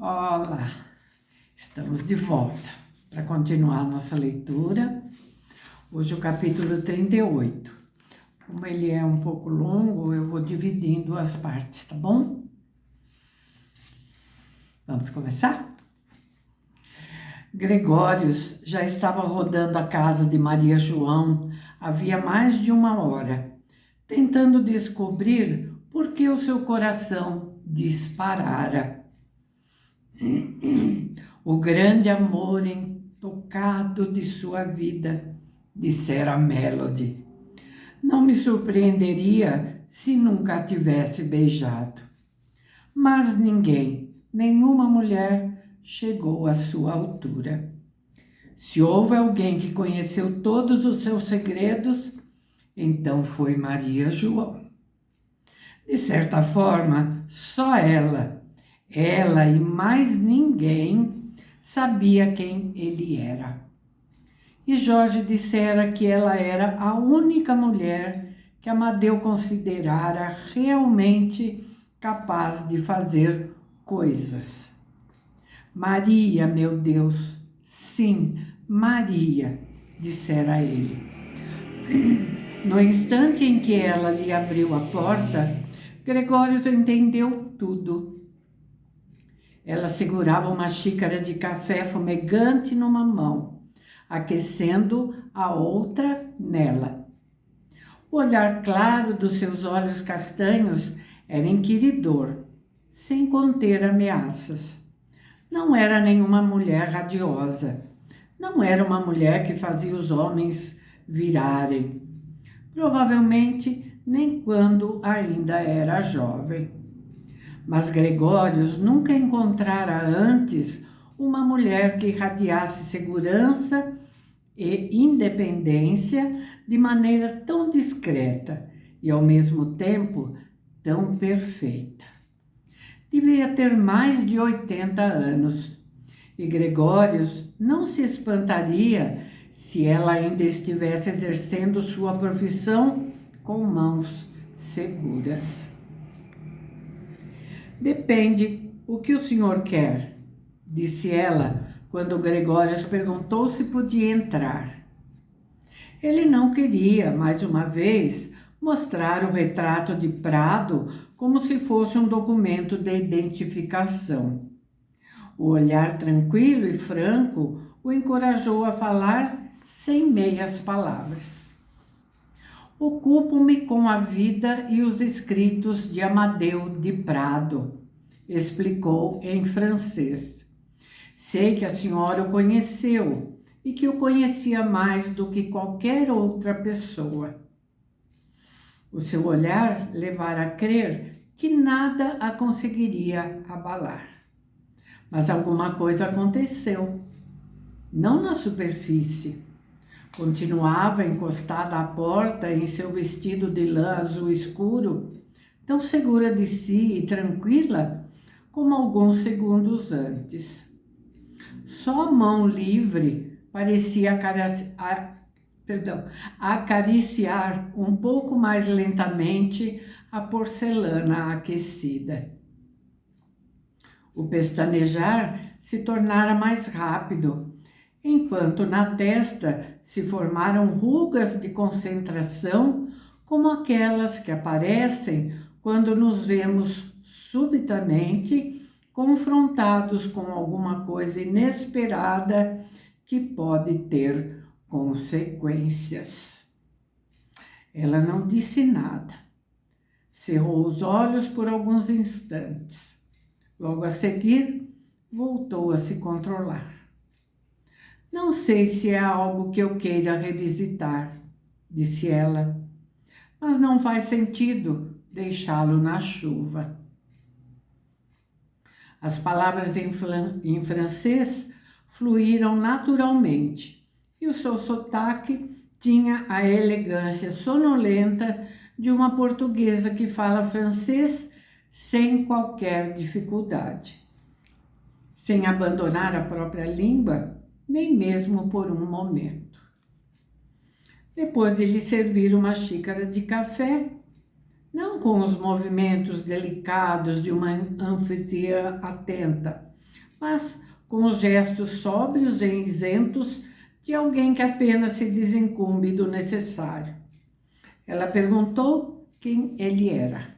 Olá, estamos de volta para continuar a nossa leitura. Hoje o capítulo 38. Como ele é um pouco longo, eu vou dividir em duas partes, tá bom? Vamos começar? Gregórios já estava rodando a casa de Maria João havia mais de uma hora, tentando descobrir por que o seu coração disparara. O grande amor intocado de sua vida, dissera Melody. Não me surpreenderia se nunca a tivesse beijado. Mas ninguém, nenhuma mulher, chegou à sua altura. Se houve alguém que conheceu todos os seus segredos, então foi Maria João. De certa forma, só ela e mais ninguém, sabia quem ele era. E Jorge dissera que ela era a única mulher que Amadeu considerara realmente capaz de fazer coisas. Maria, meu Deus, sim, Maria, dissera ele. No instante em que ela lhe abriu a porta, Gregório entendeu tudo. Ela segurava uma xícara de café fumegante numa mão, aquecendo a outra nela. O olhar claro dos seus olhos castanhos era inquiridor, sem conter ameaças. Não era nenhuma mulher radiosa. Não era uma mulher que fazia os homens virarem. Provavelmente nem quando ainda era jovem. Mas Gregórios nunca encontrara antes uma mulher que irradiasse segurança e independência de maneira tão discreta e, ao mesmo tempo, tão perfeita. Devia ter mais de 80 anos e Gregórios não se espantaria se ela ainda estivesse exercendo sua profissão com mãos seguras. Depende o que o senhor quer, disse ela, quando Gregórios perguntou se podia entrar. Ele não queria, mais uma vez, mostrar o retrato de Prado como se fosse um documento de identificação. O olhar tranquilo e franco o encorajou a falar sem meias palavras. Ocupo-me com a vida e os escritos de Amadeu de Prado, explicou em francês. Sei que a senhora o conheceu e que o conhecia mais do que qualquer outra pessoa. O seu olhar levara a crer que nada a conseguiria abalar. Mas alguma coisa aconteceu, não na superfície. Continuava encostada à porta em seu vestido de lã azul escuro, tão segura de si e tranquila como alguns segundos antes. Só a mão livre parecia acariciar um pouco mais lentamente a porcelana aquecida. O pestanejar se tornara mais rápido, enquanto na testa se formaram rugas de concentração como aquelas que aparecem quando nos vemos subitamente confrontados com alguma coisa inesperada que pode ter consequências. Ela não disse nada. Cerrou os olhos por alguns instantes. Logo a seguir, voltou a se controlar. Não sei se é algo que eu queira revisitar, disse ela, mas não faz sentido deixá-lo na chuva. As palavras em francês fluíram naturalmente e o seu sotaque tinha a elegância sonolenta de uma portuguesa que fala francês sem qualquer dificuldade. Sem abandonar a própria língua, nem mesmo por um momento. Depois de lhe servir uma xícara de café, não com os movimentos delicados de uma anfitriã atenta, mas com os gestos sóbrios e isentos de alguém que apenas se desincumbe do necessário. Ela perguntou quem ele era.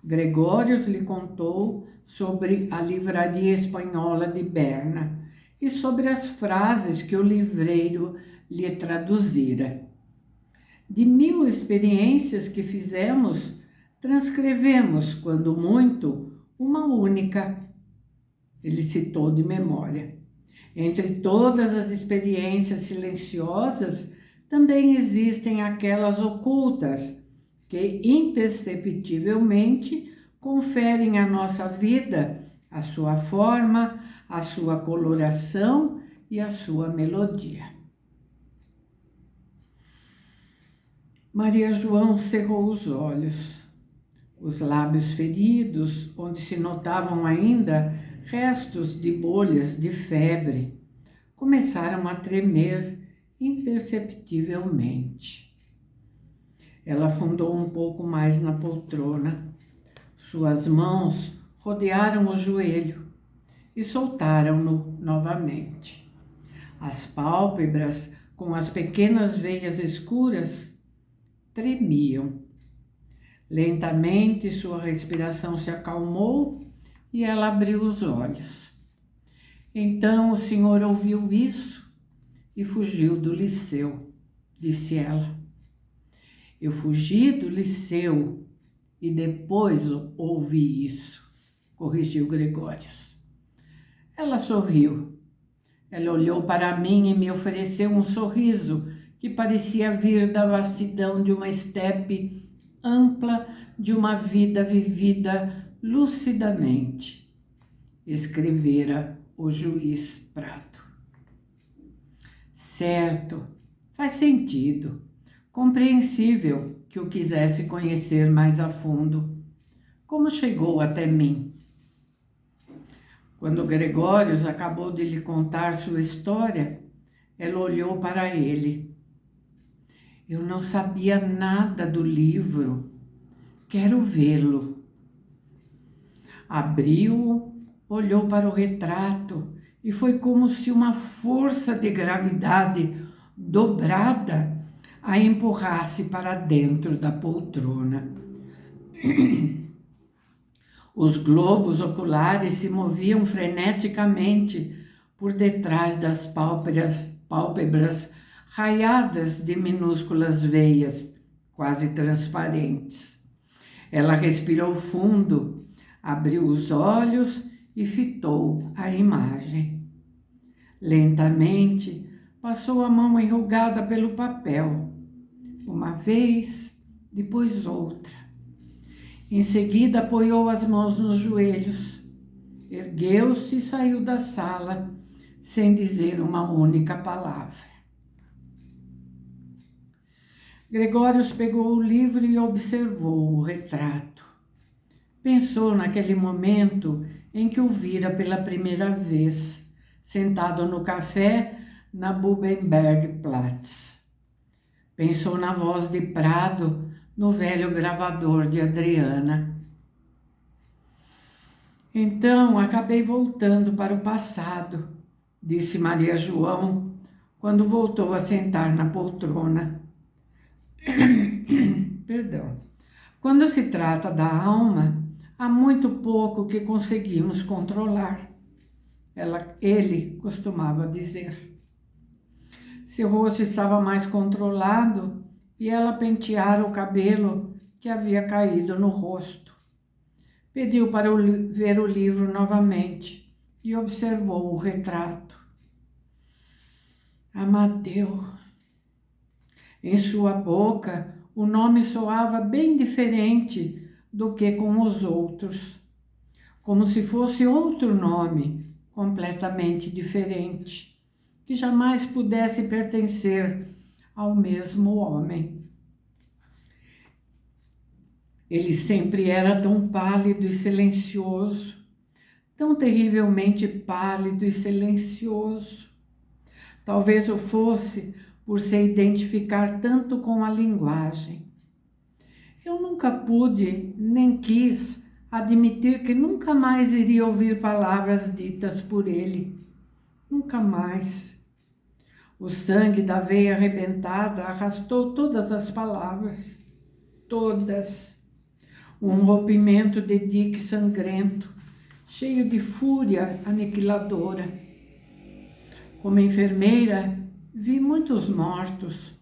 Gregório lhe contou sobre a livraria espanhola de Berna e sobre as frases que o livreiro lhe traduzira. De 1000 experiências que fizemos, transcrevemos, quando muito, uma única. Ele citou de memória. Entre todas as experiências silenciosas, também existem aquelas ocultas, que imperceptivelmente conferem à nossa vida a sua forma, a sua coloração e a sua melodia. Maria João cerrou os olhos. Os lábios feridos, onde se notavam ainda restos de bolhas de febre, começaram a tremer imperceptivelmente. Ela afundou um pouco mais na poltrona. Suas mãos rodearam o joelho e soltaram-no novamente. As pálpebras, com as pequenas veias escuras, tremiam. Lentamente sua respiração se acalmou e ela abriu os olhos. Então o senhor ouviu isso e fugiu do Liceu, disse ela. Eu fugi do Liceu e depois ouvi isso, corrigiu Gregório. Ela sorriu. Ela olhou para mim e me ofereceu um sorriso que parecia vir da vastidão de uma estepe ampla, de uma vida vivida lucidamente, escrevera o juiz Prado. Certo, faz sentido, compreensível que o quisesse conhecer mais a fundo. Como chegou até mim? Quando Gregório acabou de lhe contar sua história, ela olhou para ele. Eu não sabia nada do livro. Quero vê-lo. Abriu-o, olhou para o retrato e foi como se uma força de gravidade dobrada a empurrasse para dentro da poltrona. Os globos oculares se moviam freneticamente por detrás das pálpebras raiadas de minúsculas veias, quase transparentes. Ela respirou fundo, abriu os olhos e fitou a imagem. Lentamente, passou a mão enrugada pelo papel, uma vez, depois outra. Em seguida, apoiou as mãos nos joelhos, ergueu-se e saiu da sala, sem dizer uma única palavra. Gregório pegou o livro e observou o retrato. Pensou naquele momento em que o vira pela primeira vez, sentado no café na Bubenbergplatz. Pensou na voz de Prado no velho gravador de Adriana. Então, acabei voltando para o passado, disse Maria João, quando voltou a sentar na poltrona. Perdão. Quando se trata da alma, há muito pouco que conseguimos controlar. Ele costumava dizer. Seu rosto estava mais controlado e ela penteara o cabelo que havia caído no rosto. Pediu para ver o livro novamente e observou o retrato. Amadeu. Em sua boca, o nome soava bem diferente do que com os outros, como se fosse outro nome, completamente diferente, que jamais pudesse pertencer ao mesmo homem. Ele sempre era tão pálido e silencioso, tão terrivelmente pálido e silencioso. Talvez o fosse por se identificar tanto com a linguagem. Eu nunca pude, nem quis, admitir que nunca mais iria ouvir palavras ditas por ele. Nunca mais. O sangue da veia arrebentada arrastou todas as palavras. Todas. Um rompimento de dique sangrento, cheio de fúria aniquiladora. Como enfermeira, vi muitos mortos,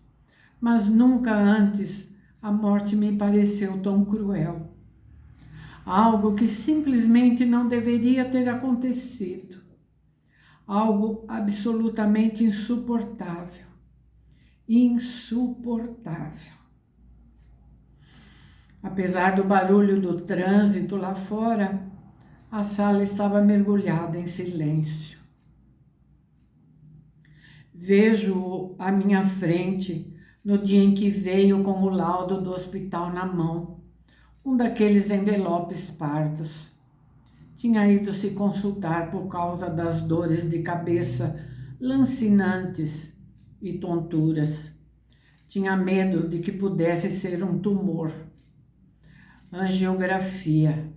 mas nunca antes a morte me pareceu tão cruel. Algo que simplesmente não deveria ter acontecido. Algo absolutamente insuportável. Insuportável. Apesar do barulho do trânsito lá fora, a sala estava mergulhada em silêncio. Vejo-o à minha frente no dia em que veio com o laudo do hospital na mão, um daqueles envelopes pardos. Tinha ido se consultar por causa das dores de cabeça lancinantes e tonturas. Tinha medo de que pudesse ser um tumor. Angiografia,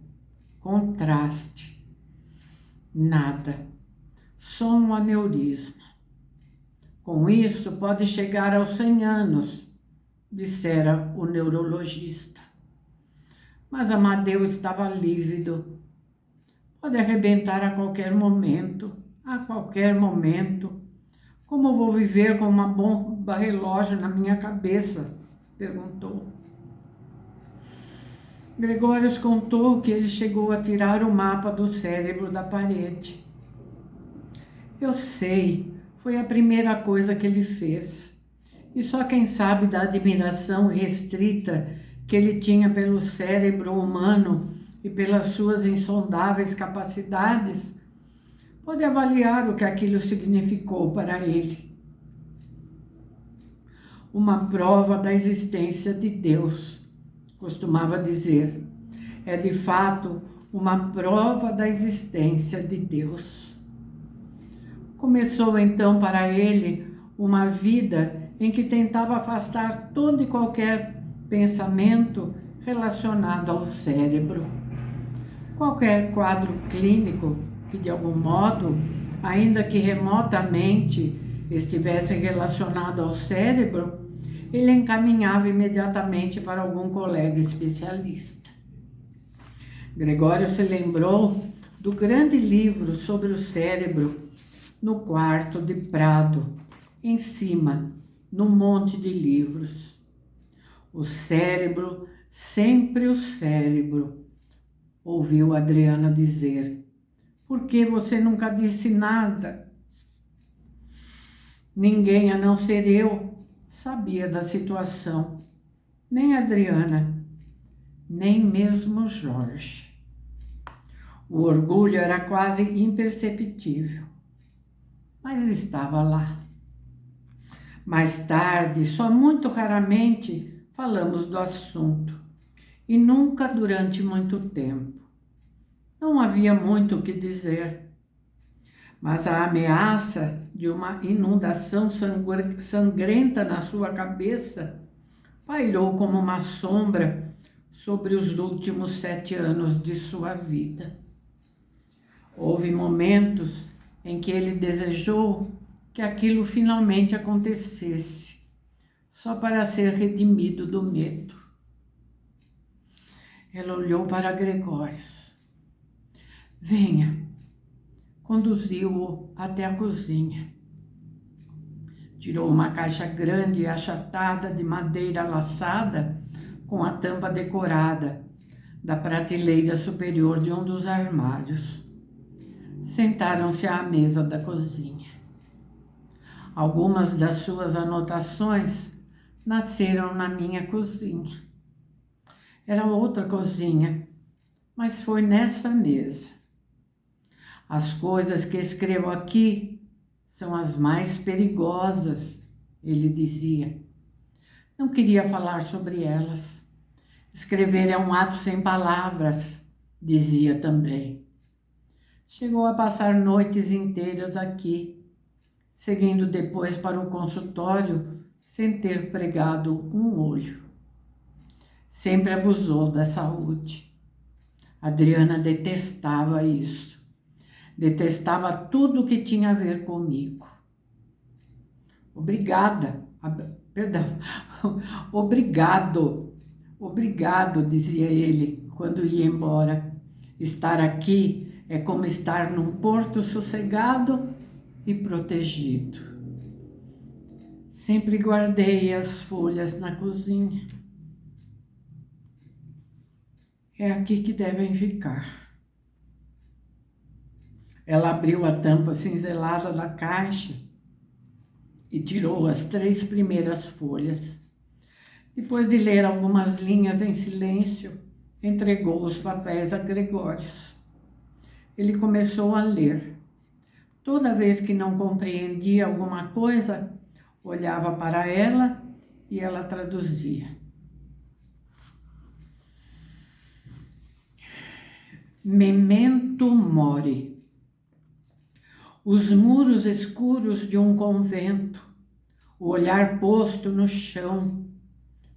contraste, nada, só um aneurisma. Com isso, pode chegar aos 100 anos, dissera o neurologista. Mas Amadeu estava lívido. Pode arrebentar a qualquer momento, a qualquer momento. Como vou viver com uma bomba relógio na minha cabeça? Perguntou. Gregórios contou que ele chegou a tirar o mapa do cérebro da parede. Eu sei, foi a primeira coisa que ele fez. E só quem sabe da admiração restrita que ele tinha pelo cérebro humano e pelas suas insondáveis capacidades, pode avaliar o que aquilo significou para ele. Uma prova da existência de Deus, costumava dizer. É de fato uma prova da existência de Deus. Começou então para ele uma vida em que tentava afastar todo e qualquer pensamento relacionado ao cérebro. Qualquer quadro clínico que de algum modo, ainda que remotamente, estivesse relacionado ao cérebro, ele encaminhava imediatamente para algum colega especialista. Gregório se lembrou do grande livro sobre o cérebro no quarto de Prado, em cima, num monte de livros. O cérebro, sempre o cérebro, ouviu Adriana dizer. Por que você nunca disse nada? Ninguém, a não ser eu, sabia da situação. Nem Adriana, nem mesmo Jorge. O orgulho era quase imperceptível, mas estava lá. Mais tarde, só muito raramente, falamos do assunto, e nunca durante muito tempo. Não havia muito o que dizer, mas a ameaça de uma inundação sangrenta na sua cabeça pairou como uma sombra sobre os últimos 7 anos de sua vida. Houve momentos em que ele desejou que aquilo finalmente acontecesse, só para ser redimido do medo. Ela olhou para Gregórios. Venha, conduziu-o até a cozinha. Tirou uma caixa grande e achatada de madeira laçada com a tampa decorada da prateleira superior de um dos armários. Sentaram-se à mesa da cozinha. Algumas das suas anotações nasceram na minha cozinha. Era outra cozinha, mas foi nessa mesa. As coisas que escrevo aqui são as mais perigosas, ele dizia. Não queria falar sobre elas. Escrever é um ato sem palavras, dizia também. Chegou a passar noites inteiras aqui, seguindo depois para o consultório sem ter pregado um olho. Sempre abusou da saúde. Adriana detestava isso. Detestava tudo que tinha a ver comigo. Perdão, obrigado, dizia ele quando ia embora. Estar aqui é como estar num porto sossegado e protegido. Sempre guardei as folhas na cozinha. É aqui que devem ficar. Ela abriu a tampa cinzelada da caixa e tirou as 3 primeiras folhas. Depois de ler algumas linhas em silêncio, entregou os papéis a Gregórios. Ele começou a ler. Toda vez que não compreendia alguma coisa, olhava para ela e ela traduzia. Memento mori. Os muros escuros de um convento, o olhar posto no chão,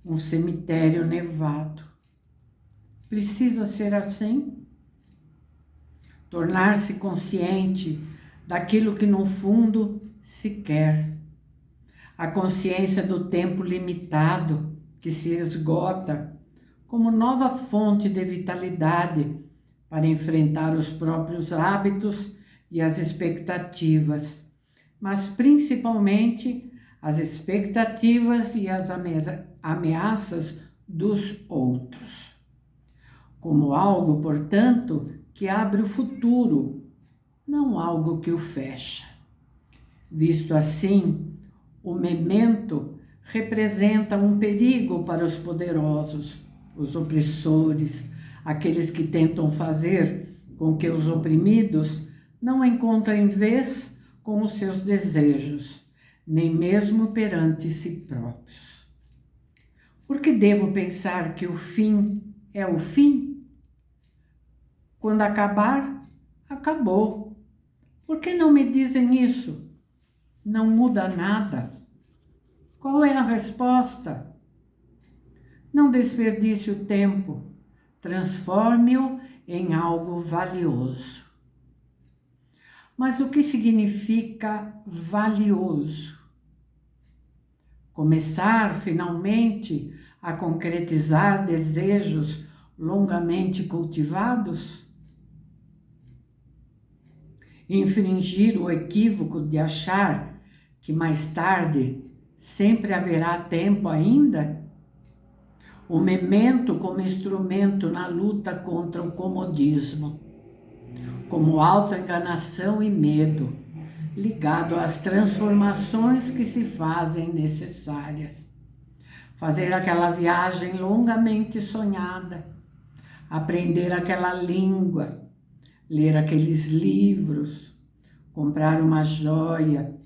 um cemitério nevado. Precisa ser assim? Tornar-se consciente daquilo que no fundo se quer. A consciência do tempo limitado que se esgota como nova fonte de vitalidade para enfrentar os próprios hábitos e as expectativas, mas principalmente as expectativas e as ameaças dos outros. Como algo, portanto, que abre o futuro, não algo que o fecha. Visto assim, o memento representa um perigo para os poderosos, os opressores, aqueles que tentam fazer com que os oprimidos não encontrem vez com os seus desejos, nem mesmo perante si próprios. Por que devo pensar que o fim é o fim? Quando acabar, acabou. Por que não me dizem isso? Não muda nada. Qual é a resposta? Não desperdice o tempo. Transforme-o em algo valioso. Mas o que significa valioso? Começar, finalmente, a concretizar desejos longamente cultivados? Infringir o equívoco de achar que mais tarde sempre haverá tempo ainda? O memento como instrumento na luta contra o comodismo, como autoenganação e medo, ligado às transformações que se fazem necessárias. Fazer aquela viagem longamente sonhada, aprender aquela língua, ler aqueles livros, comprar uma joia,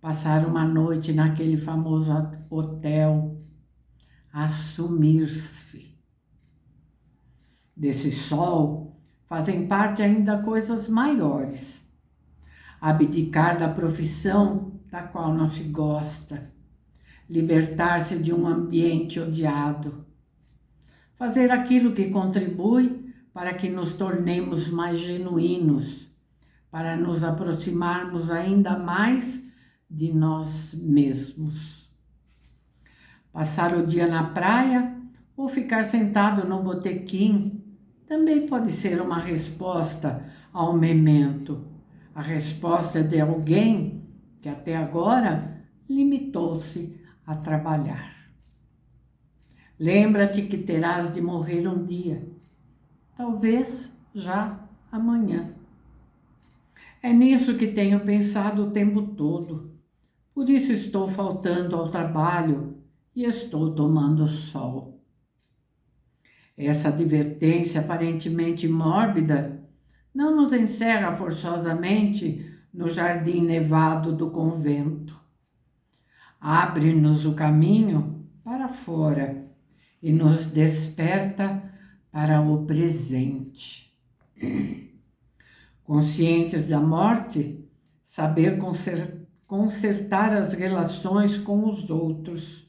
passar uma noite naquele famoso hotel, assumir-se. Desse sol fazem parte ainda coisas maiores. Abdicar da profissão da qual não se gosta, libertar-se de um ambiente odiado, fazer aquilo que contribui para que nos tornemos mais genuínos, para nos aproximarmos ainda mais de nós mesmos. Passar o dia na praia ou ficar sentado no botequim também pode ser uma resposta ao memento, a resposta de alguém que até agora limitou-se a trabalhar. Lembra-te que terás de morrer um dia, talvez já amanhã. É nisso que tenho pensado o tempo todo. Por isso estou faltando ao trabalho e estou tomando sol. Essa advertência aparentemente mórbida não nos encerra forçosamente no jardim nevado do convento. Abre-nos o caminho para fora e nos desperta para o presente. Conscientes da morte, saber consertar as relações com os outros,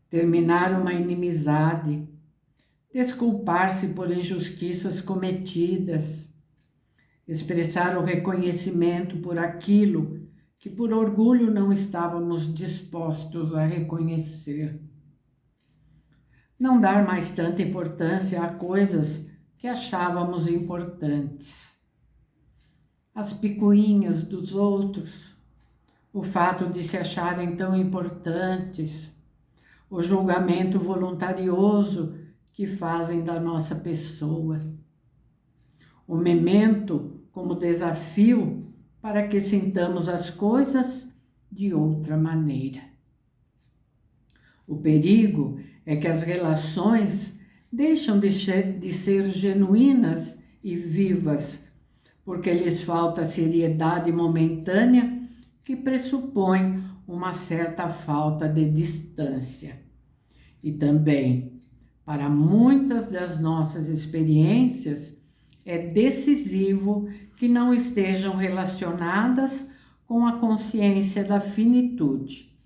terminar uma inimizade, desculpar-se por injustiças cometidas, expressar o reconhecimento por aquilo que por orgulho não estávamos dispostos a reconhecer. Não dar mais tanta importância a coisas que achávamos importantes. As picuinhas dos outros, o fato de se acharem tão importantes, o julgamento voluntarioso que fazem da nossa pessoa, o memento como desafio para que sintamos as coisas de outra maneira. O perigo é que as relações deixam de ser genuínas e vivas, porque lhes falta a seriedade momentânea que pressupõe uma certa falta de distância. E também, para muitas das nossas experiências, é decisivo que não estejam relacionadas com a consciência da finitude,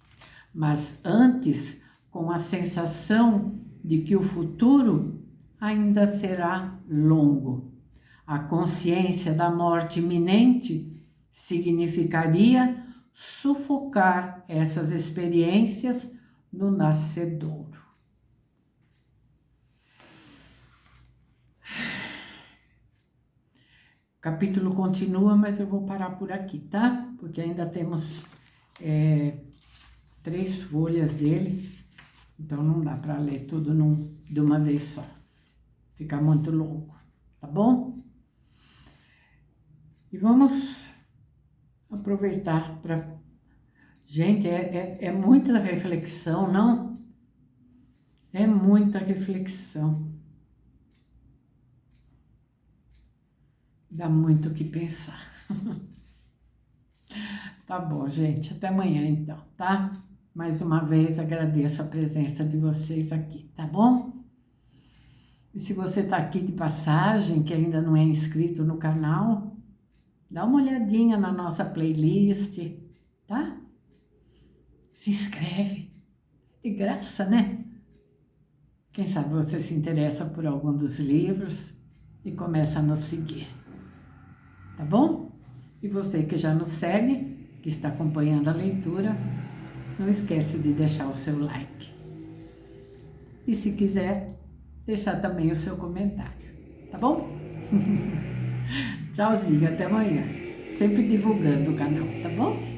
mas antes com a sensação de que o futuro ainda será longo. A consciência da morte iminente significaria sufocar essas experiências no nascedouro. O capítulo continua, mas eu vou parar por aqui, tá? Porque ainda temos 3 folhas dele, então não dá para ler tudo de uma vez só. Fica muito longo, tá bom? E vamos aproveitar para... Gente, é muita reflexão, não? É muita reflexão. Dá muito o que pensar. Tá bom, gente. Até amanhã, então, tá? Mais uma vez, agradeço a presença de vocês aqui, tá bom? E se você tá aqui de passagem, que ainda não é inscrito no canal, dá uma olhadinha na nossa playlist, tá? Se inscreve. De graça, né? Quem sabe você se interessa por algum dos livros e começa a nos seguir. Tá bom? E você que já nos segue, que está acompanhando a leitura, não esquece de deixar o seu like. E se quiser, deixar também o seu comentário. Tá bom? Tchauzinho, até amanhã. Sempre divulgando o canal, tá bom?